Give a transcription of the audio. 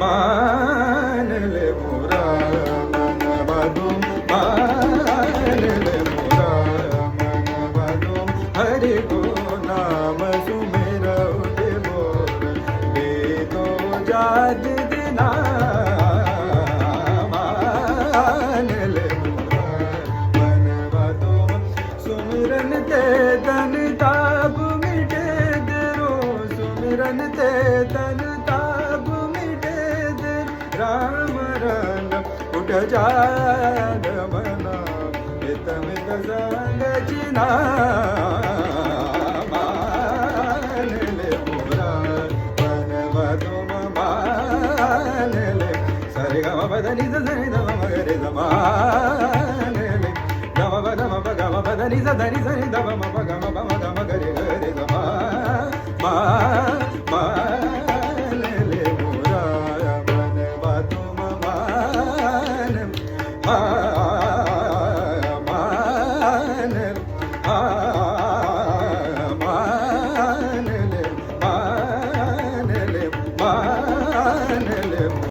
मान ले मोरा मन वादुम मान ले मोरा मन वादुम हरि को नाम सुमेरा उठे बोल वेदो जात दिना मान ले मोरा मन वादुम सुमिरन ते तन ताप मिटे दरो सुमिरन ते तन ताप मिटे दे राम रंग उठ जाग मना हित मित संग चिना मान ले मोरा मन वादुम मान ले सरे ग म पद नि ध नि ध म ग रे ध मान ले ग म प ध म प ग म प ध नि ध नि ध नि ध म प ग म प म ग म ग रे ग रे ध मान ले मोरा मन वादुम मान मान मान